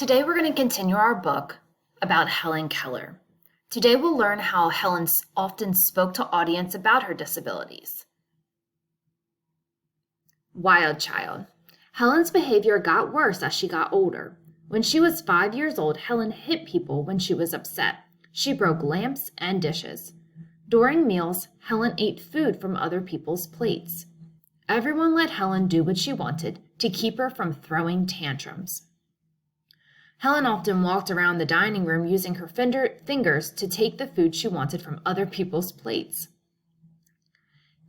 Today we're going to continue our book about Helen Keller. Today we'll learn how Helen often spoke to audience about her disabilities. Wild child. Helen's behavior got worse as she got older. When she was 5 years old, Helen hit people when she was upset. She broke lamps and dishes. During meals, Helen ate food from other people's plates. Everyone let Helen do what she wanted to keep her from throwing tantrums. Helen often walked around the dining room using her fingers to take the food she wanted from other people's plates.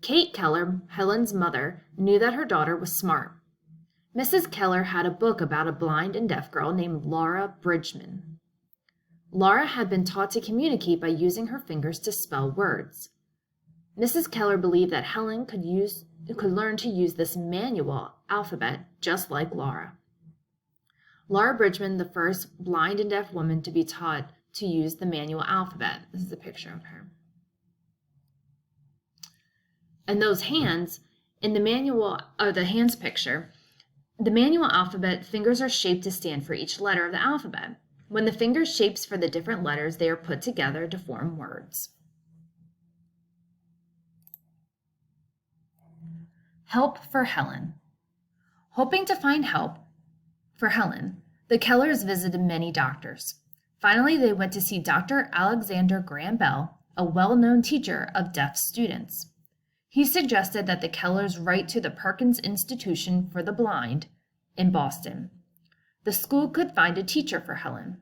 Kate Keller, Helen's mother, knew that her daughter was smart. Mrs. Keller had a book about a blind and deaf girl named Laura Bridgman. Laura had been taught to communicate by using her fingers to spell words. Mrs. Keller believed that Helen could learn to use this manual alphabet just like Laura. Laura Bridgman, the first blind and deaf woman to be taught to use the manual alphabet. This is a picture of her. And those hands, in the hands picture, the manual alphabet, fingers are shaped to stand for each letter of the alphabet. When the fingers shapes for the different letters, they are put together to form words. Help for Helen. Hoping to find help for Helen, the Kellers visited many doctors. Finally, they went to see Dr. Alexander Graham Bell, a well-known teacher of deaf students. He suggested that the Kellers write to the Perkins Institution for the Blind in Boston. The school could find a teacher for Helen.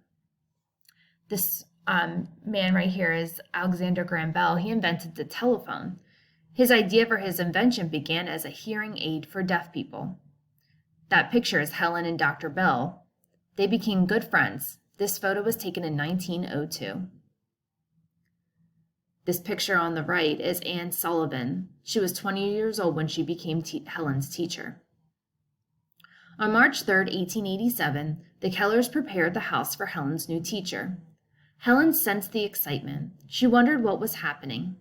This man right here is Alexander Graham Bell. He invented the telephone. His idea for his invention began as a hearing aid for deaf people. That picture is Helen and Dr. Bell. They became good friends. This photo was taken in 1902. This picture on the right is Anne Sullivan. She was 20 years old when she became Helen's teacher. On March 3, 1887, the Kellers prepared the house for Helen's new teacher. Helen sensed the excitement. She wondered what was happening.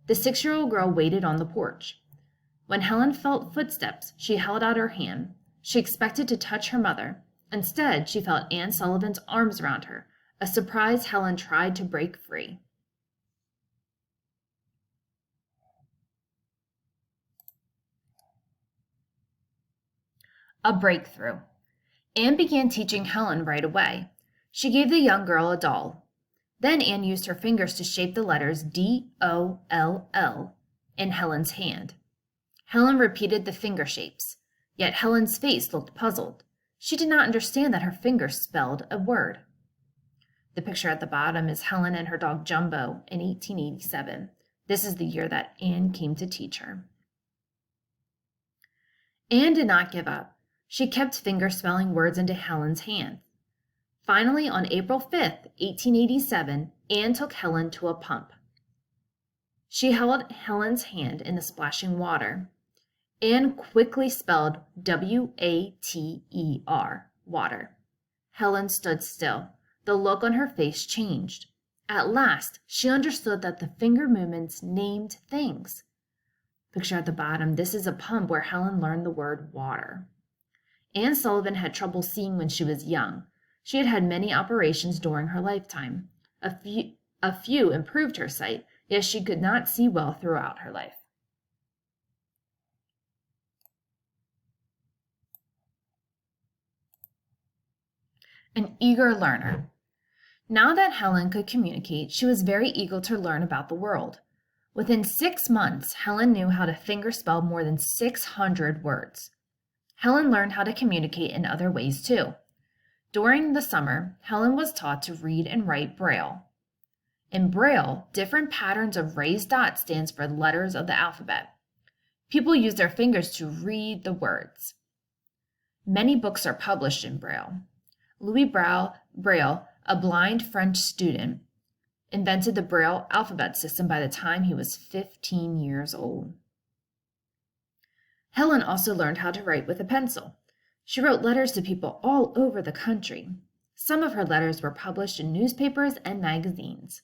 The 6-year-old girl waited on the porch. When Helen felt footsteps, she held out her hand. She expected to touch her mother. Instead, she felt Anne Sullivan's arms around her. A surprised Helen tried to break free. A breakthrough. Anne began teaching Helen right away. She gave the young girl a doll. Then Anne used her fingers to shape the letters D-O-L-L in Helen's hand. Helen repeated the finger shapes, yet Helen's face looked puzzled. She did not understand that her fingers spelled a word. The picture at the bottom is Helen and her dog Jumbo in 1887. This is the year that Anne came to teach her. Anne did not give up. She kept finger spelling words into Helen's hand. Finally, on April 5, 1887, Anne took Helen to a pump. She held Helen's hand in the splashing water. Anne quickly spelled W-A-T-E-R, water. Helen stood still. The look on her face changed. At last, she understood that the finger movements named things. Picture at the bottom, this is a pump where Helen learned the word water. Anne Sullivan had trouble seeing when she was young. She had had many operations during her lifetime. A few improved her sight, yet she could not see well throughout her life. An eager learner. Now that Helen could communicate, she was very eager to learn about the world. Within 6 months, Helen knew how to fingerspell more than 600 words. Helen learned how to communicate in other ways too. During the summer, Helen was taught to read and write Braille. In Braille, different patterns of raised dots stands for letters of the alphabet. People use their fingers to read the words. Many books are published in Braille. Louis Braille, a blind French student, invented the Braille alphabet system by the time he was 15 years old. Helen also learned how to write with a pencil. She wrote letters to people all over the country. Some of her letters were published in newspapers and magazines.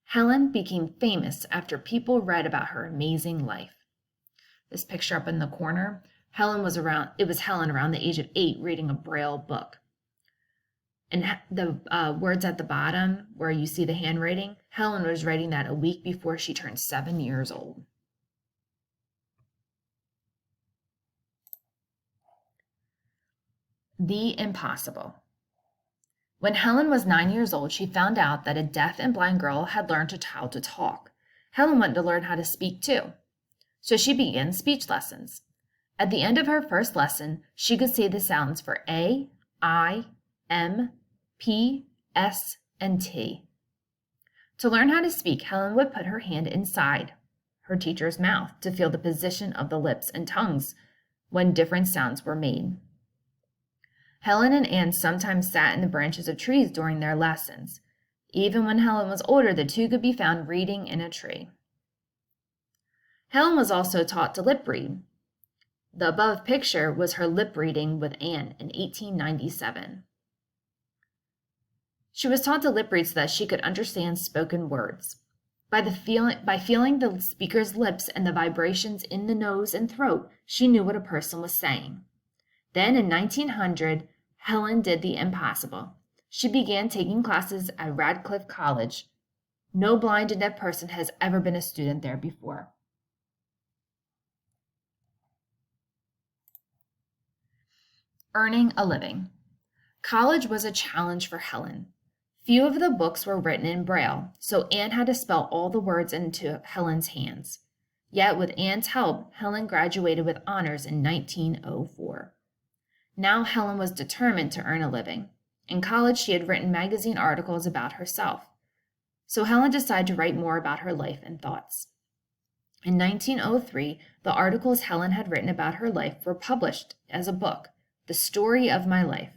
Helen became famous after people read about her amazing life. This picture up in the corner, Helen was around the age of 8 reading a Braille book. And the words at the bottom where you see the handwriting, Helen was writing that a week before she turned 7 years old. The impossible. When Helen was 9 years old, she found out that a deaf and blind girl had learned how to talk. Helen wanted to learn how to speak too. So she began speech lessons. At the end of her first lesson, she could say the sounds for A, I, M, P, S, and T. To learn how to speak, Helen would put her hand inside her teacher's mouth to feel the position of the lips and tongues when different sounds were made. Helen and Anne sometimes sat in the branches of trees during their lessons. Even when Helen was older, the two could be found reading in a tree. Helen was also taught to lip read. The above picture was her lip reading with Anne in 1897. She was taught to lip read so that she could understand spoken words. By feeling the speaker's lips and the vibrations in the nose and throat, she knew what a person was saying. Then in 1900, Helen did the impossible. She began taking classes at Radcliffe College. No blind and deaf person has ever been a student there before. Earning a living. College was a challenge for Helen. Few of the books were written in Braille, so Anne had to spell all the words into Helen's hands. Yet with Anne's help, Helen graduated with honors in 1904. Now Helen was determined to earn a living. In college, she had written magazine articles about herself. So Helen decided to write more about her life and thoughts. In 1903, the articles Helen had written about her life were published as a book, The Story of My Life.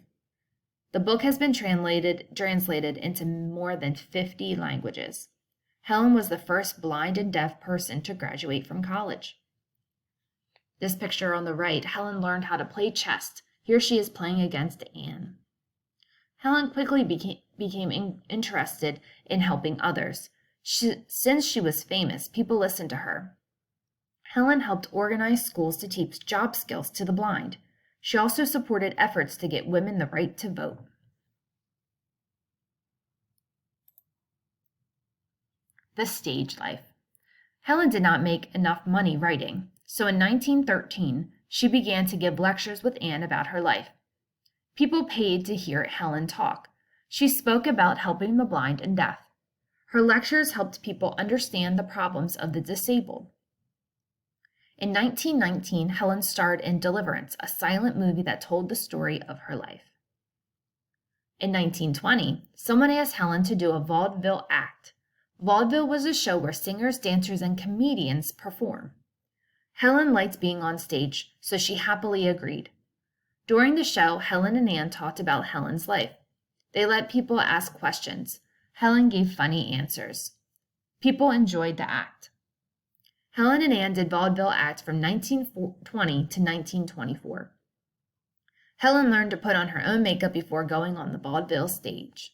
The book has been translated into more than 50 languages. Helen was the first blind and deaf person to graduate from college. This picture on the right, Helen learned how to play chess. Here she is playing against Anne. Helen quickly became interested in helping others. Since she was famous, people listened to her. Helen helped organize schools to teach job skills to the blind. She also supported efforts to get women the right to vote. The stage life. Helen did not make enough money writing, so in 1913, she began to give lectures with Anne about her life. People paid to hear Helen talk. She spoke about helping the blind and deaf. Her lectures helped people understand the problems of the disabled. In 1919, Helen starred in Deliverance, a silent movie that told the story of her life. In 1920, someone asked Helen to do a vaudeville act. Vaudeville was a show where singers, dancers, and comedians perform. Helen liked being on stage, so she happily agreed. During the show, Helen and Anne talked about Helen's life. They let people ask questions. Helen gave funny answers. People enjoyed the act. Helen and Anne did vaudeville acts from 1920 to 1924. Helen learned to put on her own makeup before going on the vaudeville stage.